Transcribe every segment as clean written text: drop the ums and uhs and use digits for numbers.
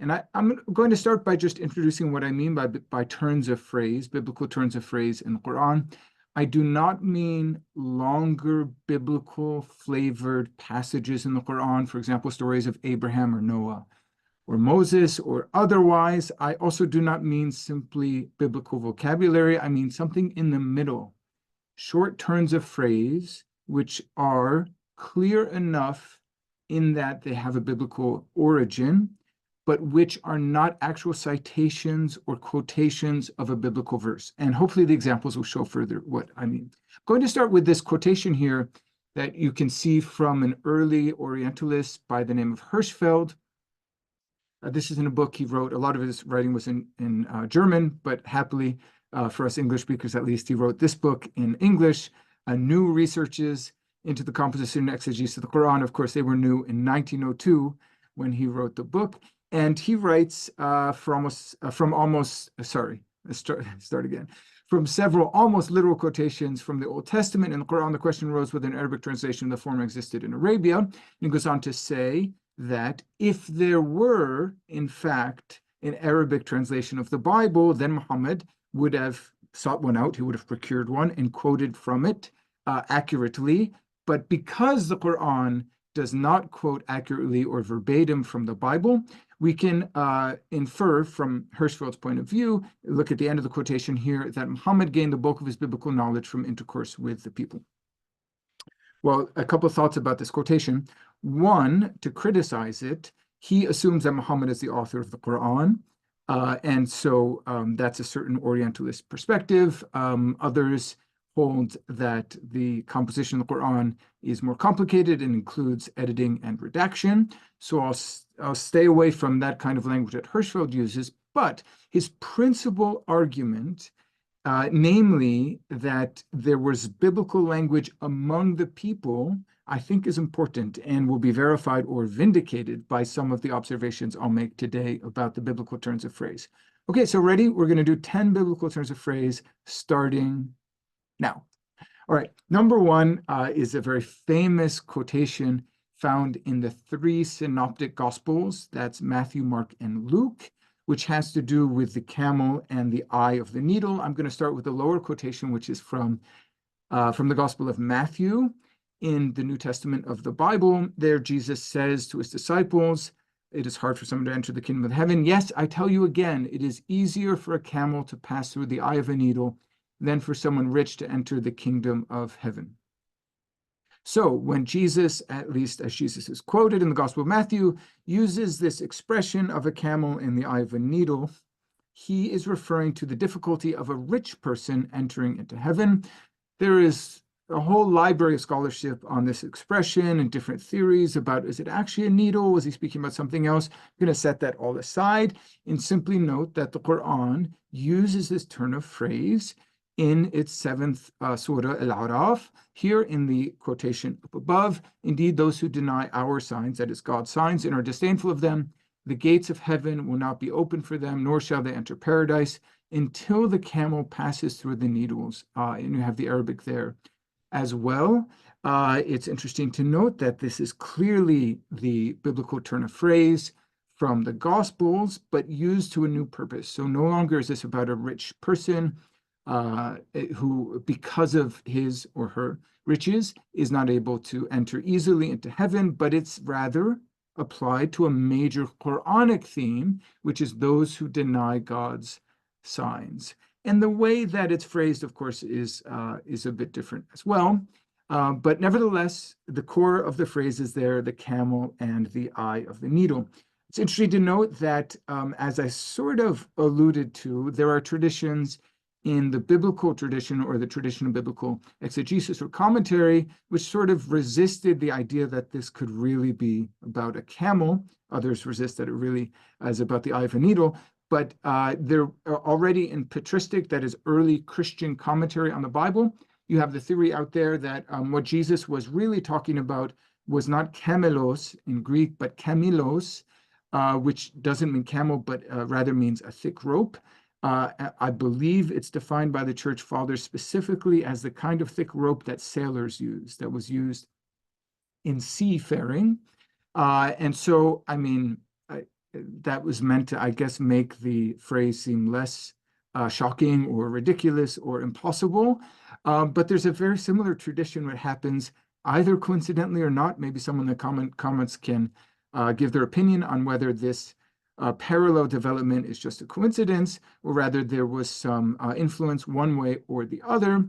And I'm going to start by just introducing what I mean by turns of phrase, biblical turns of phrase in the Quran. I do not mean longer biblical flavored passages in the Quran, for example, stories of Abraham or Noah or Moses or otherwise. I also do not mean simply biblical vocabulary. I mean something in the middle, short turns of phrase, which are clear enough in that they have a biblical origin, but which are not actual citations or quotations of a biblical verse. And hopefully the examples will show further what I mean. I'm going to start with this quotation here that you can see from an early Orientalist by the name of Hersfeld. This is in a book he wrote. A lot of his writing was in German, but happily for us English speakers at least, he wrote this book in English, New Researches into the Composition and Exegesis of the Quran. Of course, they were new in 1902 when he wrote the book. And he writes from several almost literal quotations from the Old Testament and the Quran. The question arose whether an Arabic translation of the former existed in Arabia. And he goes on to say that if there were, in fact, an Arabic translation of the Bible, then Muhammad would have sought one out. He would have procured one and quoted from it accurately. But because the Quran does not quote accurately or verbatim from the Bible, we can infer from Hersfeld's point of view, look at the end of the quotation here, that Muhammad gained the bulk of his biblical knowledge from intercourse with the people. Well, a couple of thoughts about this quotation. One, to criticize it, he assumes that Muhammad is the author of the Quran. And so that's a certain Orientalist perspective. Others hold that the composition of the Quran is more complicated and includes editing and redaction. So I'll stay away from that kind of language that Hersfeld uses. But his principal argument, namely that there was biblical language among the people, I think is important and will be verified or vindicated by some of the observations I'll make today about the biblical turns of phrase. Okay, so ready? We're going to do 10 biblical turns of phrase starting now. All right, number one is a very famous quotation found in the three synoptic gospels. That's Matthew, Mark, and Luke, which has to do with the camel and the eye of the needle. I'm going to start with the lower quotation, which is from the Gospel of Matthew in the New Testament of the Bible. There, Jesus says to his disciples, "It is hard for someone to enter the kingdom of heaven. Yes, I tell you again, it is easier for a camel to pass through the eye of a needle than for someone rich to enter the kingdom of heaven." So when Jesus, at least as Jesus is quoted in the Gospel of Matthew, uses this expression of a camel in the eye of a needle, he is referring to the difficulty of a rich person entering into heaven. There is a whole library of scholarship on this expression and different theories about, is it actually a needle? Was he speaking about something else? I'm going to set that all aside and simply note that the Quran uses this turn of phrase in its seventh surah, Al-A'raf, here in the quotation up above. Indeed, those who deny our signs, that is God's signs, and are disdainful of them, the gates of heaven will not be open for them, nor shall they enter paradise until the camel passes through the needles. And you have the Arabic there as well. It's interesting to note that this is clearly the biblical turn of phrase from the Gospels, but used to a new purpose. So no longer is this about a rich person who, because of his or her riches, is not able to enter easily into heaven, but it's rather applied to a major Quranic theme, which is those who deny God's signs. And the way that it's phrased, of course, is a bit different as well. But nevertheless, the core of the phrase is there, the camel and the eye of the needle. It's interesting to note that, as I sort of alluded to, there are traditions in the biblical tradition or the tradition of biblical exegesis or commentary, which sort of resisted the idea that this could really be about a camel. Others resist that it really is about the eye of a needle. But they're already in patristic, that is early Christian commentary on the Bible. You have the theory out there that what Jesus was really talking about was not camelos in Greek, but kamilos, which doesn't mean camel, but rather means a thick rope. I believe it's defined by the church fathers specifically as the kind of thick rope that sailors used, that was used in seafaring. And so, I mean, that was meant to, I guess, make the phrase seem less shocking or ridiculous or impossible. But there's a very similar tradition that happens either coincidentally or not. Maybe someone in the comments can give their opinion on whether this parallel development is just a coincidence, or rather there was some influence one way or the other.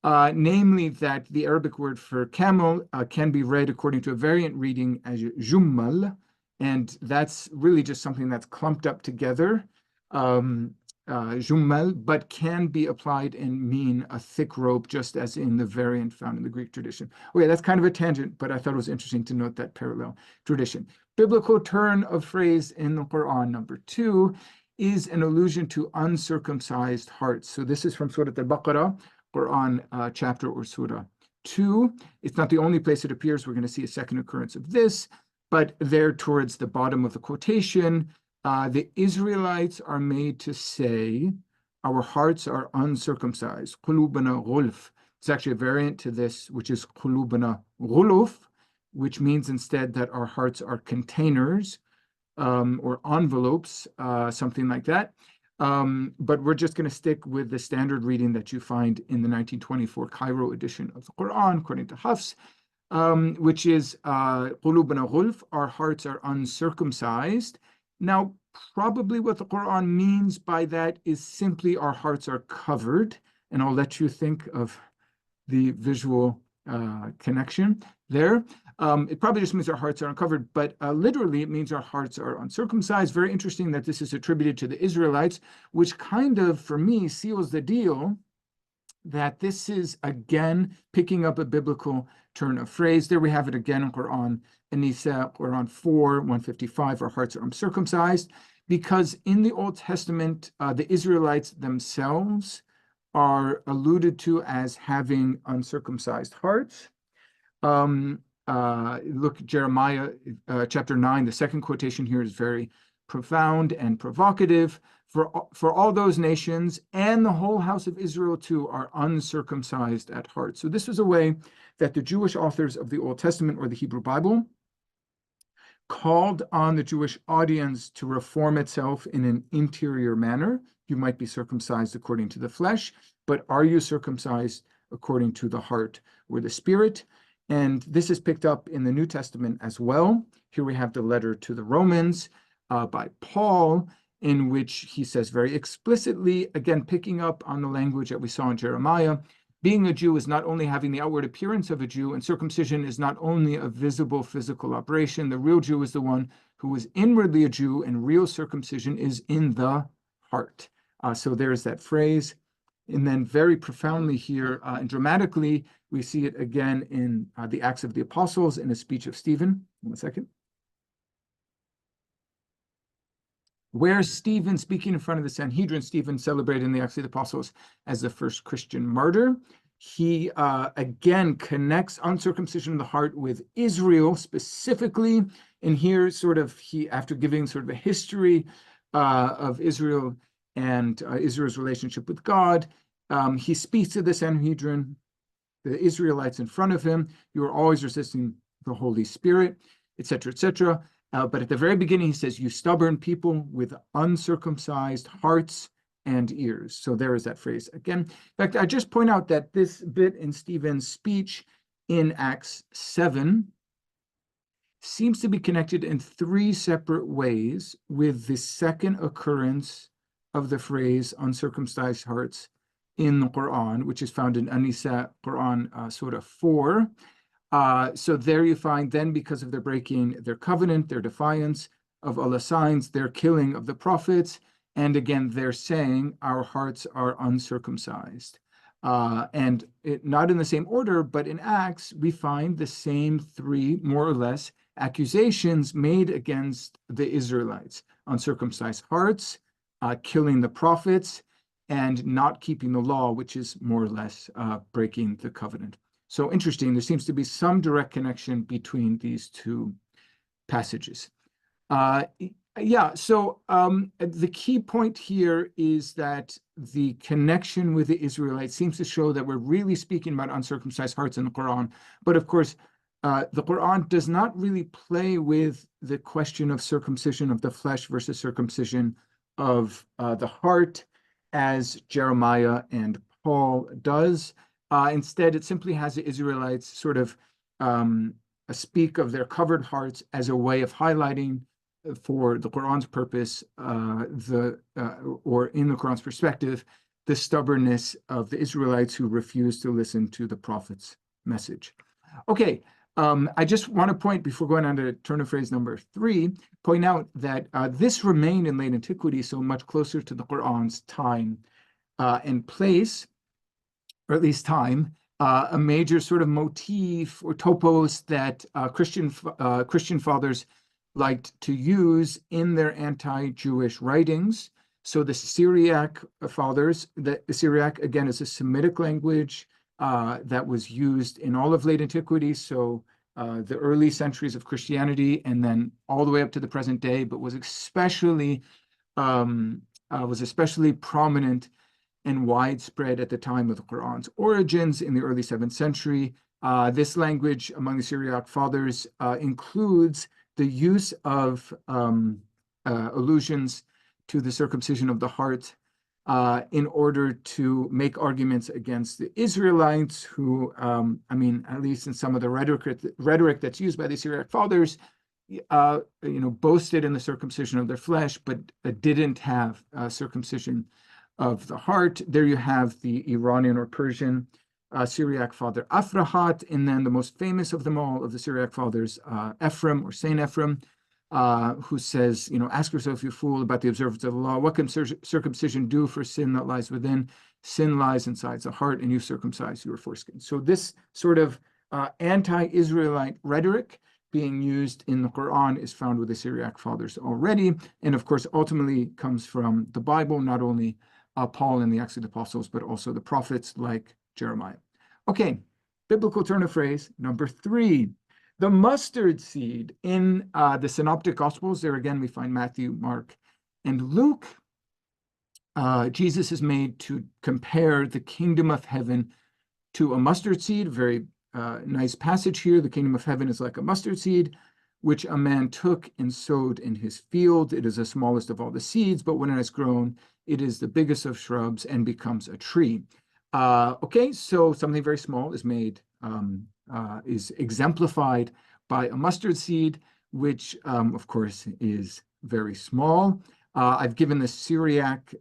Namely that the Arabic word for camel can be read according to a variant reading as jummal, and that's really just something that's clumped up together, jummal, but can be applied and mean a thick rope, just as in the variant found in the Greek tradition. Okay, that's kind of a tangent, but I thought it was interesting to note that parallel tradition. Biblical turn of phrase in the Quran, number 2, is an allusion to uncircumcised hearts. So this is from Surah Al-Baqarah, Quran chapter or Surah 2. It's not the only place it appears. We're going to see a second occurrence of this, but there towards the bottom of the quotation, the Israelites are made to say, our hearts are uncircumcised. Qulubana ghulf. It's actually a variant to this, which is qulubana ghuluf, which means instead that our hearts are containers or envelopes, something like that. But we're just going to stick with the standard reading that you find in the 1924 Cairo edition of the Quran, according to Hafs, which is qulubana ghulf, our hearts are uncircumcised. Now, probably what the Quran means by that is simply our hearts are covered, and I'll let you think of the visual connection there. It probably just means our hearts are uncovered, but literally it means our hearts are uncircumcised. Very interesting that this is attributed to the Israelites, which kind of, for me, seals the deal that this is, again, picking up a biblical turn of phrase. There we have it again in Qur'an and Nisa, Qur'an 4, 155, our hearts are uncircumcised, because in the Old Testament, the Israelites themselves are alluded to as having uncircumcised hearts. Look, Jeremiah chapter 9, the second quotation here is very profound and provocative. For all those nations and the whole house of Israel too are uncircumcised at heart. So this was a way that the Jewish authors of the Old Testament or the Hebrew Bible called on the Jewish audience to reform itself in an interior manner. You might be circumcised according to the flesh, but are you circumcised according to the heart or the spirit? And this is picked up in the New Testament as well. Here we have the letter to the Romans by Paul, in which he says very explicitly, again, picking up on the language that we saw in Jeremiah, being a Jew is not only having the outward appearance of a Jew, and circumcision is not only a visible physical operation. The real Jew is the one who is inwardly a Jew, and real circumcision is in the heart. So there's that phrase. And then very profoundly here and dramatically, we see it again in the Acts of the Apostles in a speech of Stephen. 1 second. Where Stephen, speaking in front of the Sanhedrin, Stephen celebrated in the Acts of the Apostles as the first Christian martyr. He again connects uncircumcision of the heart with Israel specifically. And here sort of he, after giving sort of a history of Israel and Israel's relationship with God, he speaks to the Sanhedrin, the Israelites in front of him. You are always resisting the Holy Spirit, etc., etc. But at the very beginning, he says, you stubborn people with uncircumcised hearts and ears. So there is that phrase again. In fact, I just point out that this bit in Stephen's speech in Acts 7 seems to be connected in 3 separate ways with the second occurrence of the phrase uncircumcised hearts in the Quran, which is found in An-Nisa, Quran, Surah 4. So there you find then, because of their breaking their covenant, their defiance of Allah's signs, their killing of the prophets, and again, they're saying our hearts are uncircumcised. And not in the same order, but in Acts, we find the same 3, more or less, accusations made against the Israelites: uncircumcised hearts, killing the prophets, and not keeping the law, which is more or less breaking the covenant. So interesting, there seems to be some direct connection between these 2 passages. So the key point here is that the connection with the Israelites seems to show that we're really speaking about uncircumcised hearts in the Quran. But of course, the Quran does not really play with the question of circumcision of the flesh versus circumcision of the heart, as Jeremiah and Paul does. Instead, it simply has the Israelites sort of speak of their covered hearts as a way of highlighting, for the Quran's purpose, or in the Quran's perspective, the stubbornness of the Israelites who refused to listen to the prophet's message. Okay, I just want to point, before going on to turn of phrase number 3, point out that this remained in late antiquity, so much closer to the Quran's time and place, or at least time, a major sort of motif or topos that Christian fathers liked to use in their anti-Jewish writings. So the Syriac fathers, the Syriac, again, is a Semitic language that was used in all of late antiquity, so the early centuries of Christianity, and then all the way up to the present day, but was especially prominent and widespread at the time of the Quran's origins in the early 7th century. This language among the Syriac fathers includes the use of allusions to the circumcision of the heart in order to make arguments against the Israelites who, at least in some of the rhetoric that's used by the Syriac fathers, boasted in the circumcision of their flesh, but didn't have circumcision of the heart. There you have the Iranian or Persian Syriac father Afrahat, and then the most famous of them all, of the Syriac fathers, Ephraim or Saint Ephraim, who says, ask yourself, you fool, about the observance of the law. What can circumcision do for sin that lies within? Sin lies inside the heart, and you circumcise your foreskin. So this sort of anti-Israelite rhetoric being used in the Quran is found with the Syriac fathers already, and of course ultimately comes from the Bible, not only Paul and the Acts of the Apostles, but also the prophets like Jeremiah. Okay, biblical turn of phrase number 3. The mustard seed in the Synoptic Gospels, there again we find Matthew, Mark, and Luke. Jesus is made to compare the kingdom of heaven to a mustard seed. Very nice passage here. The kingdom of heaven is like a mustard seed, which a man took and sowed in his field. It is the smallest of all the seeds, but when it has grown, it is the biggest of shrubs and becomes a tree. Okay, so something very small is made, is exemplified by a mustard seed, which of course is very small. I've given the Syriac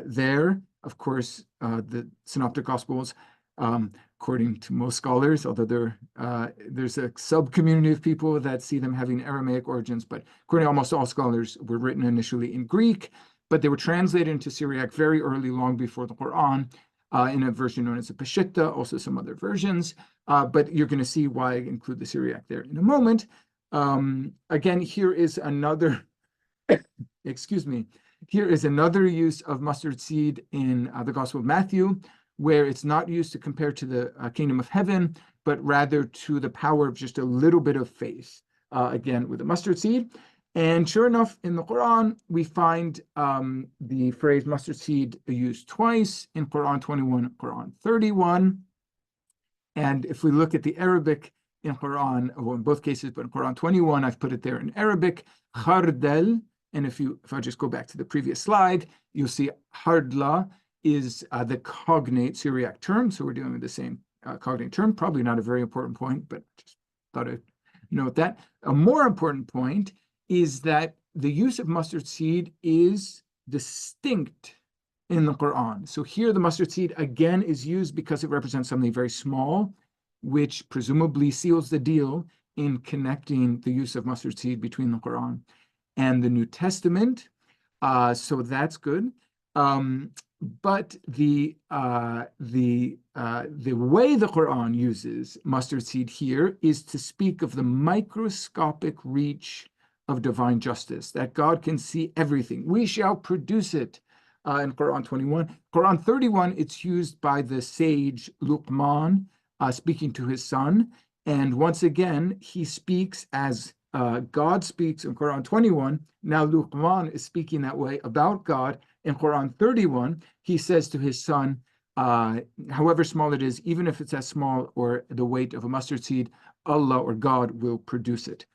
there. Of course, the Synoptic Gospels, according to most scholars, although there's a sub-community of people that see them having Aramaic origins, but according to almost all scholars, were written initially in Greek, but they were translated into Syriac very early, long before the Quran, in a version known as the Peshitta, also some other versions, but you're going to see why I include the Syriac there in a moment. Again, here is another, excuse me, here is another use of mustard seed in the Gospel of Matthew, where it's not used to compare to the kingdom of heaven, but rather to the power of just a little bit of faith, again, with the mustard seed. And sure enough, in the Quran, we find the phrase mustard seed used twice in Quran 21, Quran 31. And if we look at the Arabic in Quran, well, in both cases, but in Quran 21, I've put it there in Arabic, khardal. And if I just go back to the previous slide, you'll see hardla is the cognate Syriac term. So we're dealing with the same cognate term. Probably not a very important point, but just thought I'd note that. A more important point is that the use of mustard seed is distinct in the Quran. So here the mustard seed again is used because it represents something very small, which presumably seals the deal in connecting the use of mustard seed between the Quran and the New Testament. So that's good. But the way the Quran uses mustard seed here is to speak of the microscopic reach of divine justice, that God can see everything. We shall produce it in Quran 21. Quran 31, it's used by the sage Luqman speaking to his son. And once again, he speaks as God speaks in Quran 21. Now Luqman is speaking that way about God. In Quran 31, he says to his son, however small it is, even if it's as small or the weight of a mustard seed, Allah or God will produce it.